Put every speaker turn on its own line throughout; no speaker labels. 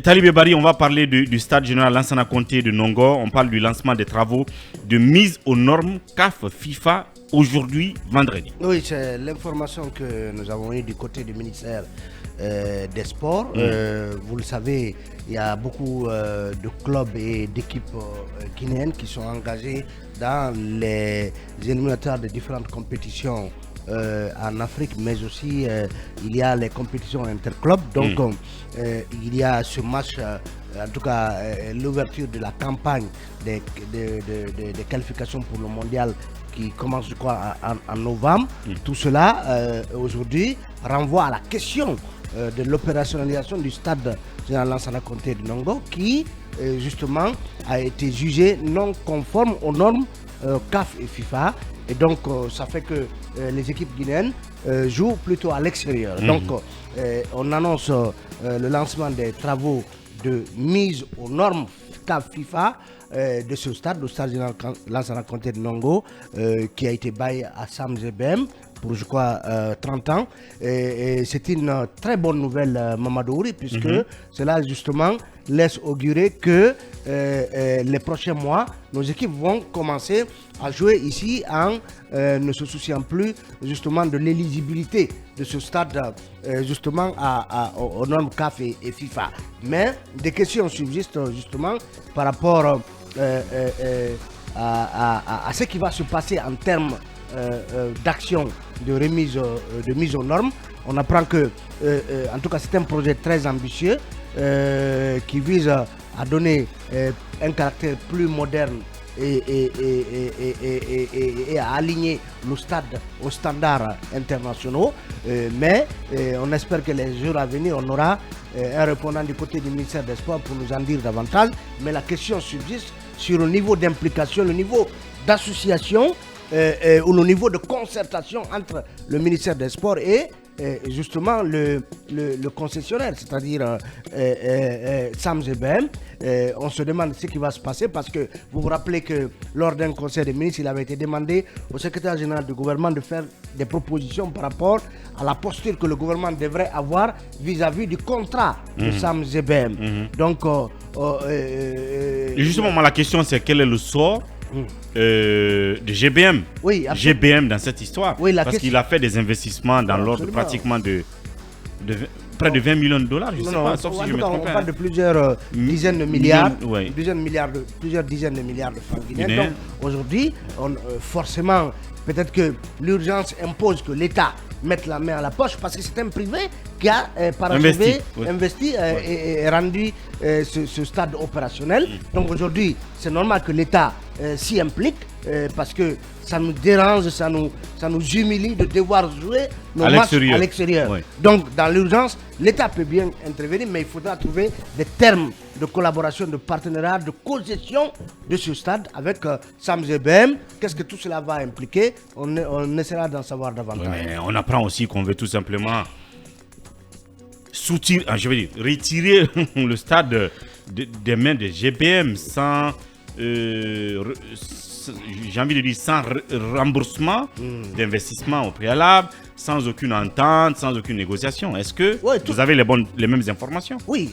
Talibé Bari, on va parler du stade général Lansana Conté de Nongo. On parle du lancement des travaux de mise aux normes CAF FIFA aujourd'hui, vendredi.
Oui, c'est l'information que nous avons eue du côté du ministère des Sports. Vous le savez, il y a beaucoup de clubs et d'équipes guinéennes qui sont engagés dans les éliminatoires de différentes compétitions en Afrique, mais aussi il y a les compétitions interclubs. Donc il y a ce match, en tout cas l'ouverture de la campagne des qualifications pour le mondial qui commence, je crois, en novembre. Tout cela aujourd'hui renvoie à la question de l'opérationnalisation du stade général Lansana Conté de Nongo qui justement a été jugé non conforme aux normes CAF et FIFA. Et donc, ça fait que les équipes guinéennes jouent plutôt à l'extérieur. Donc, on annonce le lancement des travaux de mise aux normes CAF FIFA de ce stade, le stade général Lansana Conté de Nongo, qui a été baillé à Sam GBM pour, je crois, 30 ans. Et c'est une très bonne nouvelle, Mamadou Ouri, puisque cela, justement, laisse augurer que les prochains mois, nos équipes vont commencer à jouer ici en ne se souciant plus justement de l'éligibilité de ce stade justement aux normes CAF et FIFA. Mais des questions subsistent justement par rapport à ce qui va se passer en termes d'action de remise de mise aux normes. On apprend que en tout cas c'est un projet très ambitieux qui vise à donner un caractère plus moderne et à aligner le stade aux standards internationaux. Mais on espère que les jours à venir, on aura un répondant du côté du ministère des Sports pour nous en dire davantage. Mais la question subsiste sur le niveau d'implication, le niveau d'association ou le niveau de concertation entre le ministère des Sports et justement le concessionnaire, c'est-à-dire Sam GBM. On se demande ce qui va se passer parce que vous vous rappelez que lors d'un conseil des ministres, il avait été demandé au secrétaire général du gouvernement de faire des propositions par rapport à la posture que le gouvernement devrait avoir vis-à-vis du contrat de Sam GBM. Donc,
justement, la question c'est quel est le sort de GBM, GBM dans cette histoire, parce qu'il a fait des investissements dans l'ordre pratiquement de près de 20 millions de dollars, je ne sais pas, sauf si je me trompe.
On parle de plusieurs dizaines de milliards, plusieurs dizaines de milliards de francs guinéens. Donc aujourd'hui, forcément, peut-être que l'urgence impose que l'État mette la main à la poche parce que c'est un privé qui a investi et rendu ce stade opérationnel. Donc aujourd'hui, c'est normal que l'État s'y implique parce que ça nous dérange, ça nous humilie de devoir jouer nos matchs à l'extérieur. Donc dans l'urgence, l'État peut bien intervenir, mais il faudra trouver des termes de collaboration, de partenariat, de co-gestion de ce stade avec Sam GBM. Qu'est-ce que tout cela va impliquer? On essaiera d'en savoir davantage.
Mais on apprend aussi qu'on veut tout simplement retirer le stade des mains de GBM sans j'ai envie de dire sans remboursement d'investissement au préalable, sans aucune entente, sans aucune négociation. Est-ce que vous avez les mêmes informations?
Oui,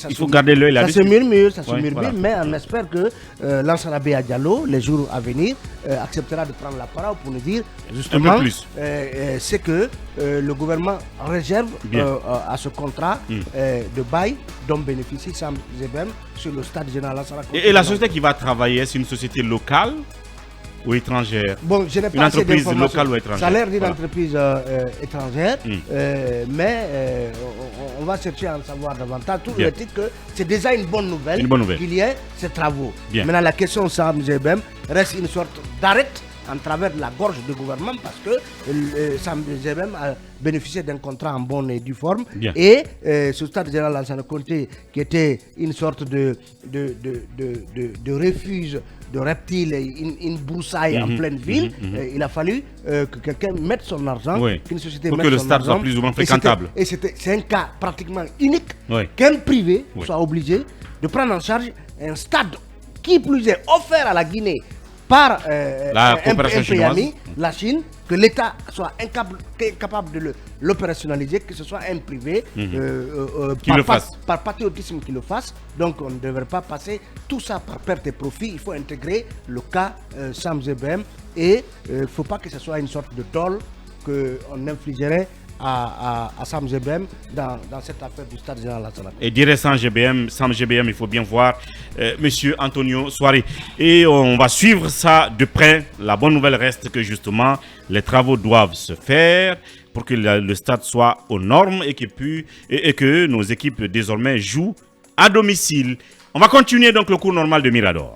il faut garder l'œil là-dessus.
Ça se murmure, mais on espère que Lansana Diallo, les jours à venir, acceptera de prendre la parole pour nous dire justement ce que le gouvernement réserve à ce contrat de bail dont bénéficie Sam GBM sur le stade général Lansana.
Et la société qui va travailler, c'est une société locale ou étrangère?
Bon, je n'ai pas
une entreprise locale ou étrangère?
Ça a l'air d'une entreprise étrangère, mais on va chercher à en savoir davantage. Tout le titre que c'est déjà une bonne nouvelle, qu'il y ait ces travaux. Maintenant, la question Sam GBM reste une sorte d'arrêt en travers de la gorge du gouvernement parce que Sam GBM a bénéficié d'un contrat en bonne et due forme. Et ce stade général Lansana Conté qui était une sorte de refuge de reptiles, une broussaille en pleine ville, il a fallu que quelqu'un mette son argent, qu'une société
pour
mette
que le
son
stade
argent,
soit plus ou moins fréquentable.
Et c'est un cas pratiquement unique qu'un privé soit obligé de prendre en charge un stade qui plus est offert à la Guinée par
la coopération chinoise,
la Chine, que l'État soit incapable de l'opérationnaliser, que ce soit un privé par patriotisme qui le fasse. Donc on ne devrait pas passer tout ça par perte et profit. Il faut intégrer le cas Sam GBM et il ne faut pas que ce soit une sorte de dol qu'on infligerait à Sam GBM dans cette affaire du stade général Lassana.
Et dire Sam GBM, il faut bien voir Monsieur Antonio Souaré. Et on va suivre ça de près. La bonne nouvelle reste que justement les travaux doivent se faire pour que le stade soit aux normes et que nos équipes désormais jouent à domicile. On va continuer donc le cours normal de Mirador.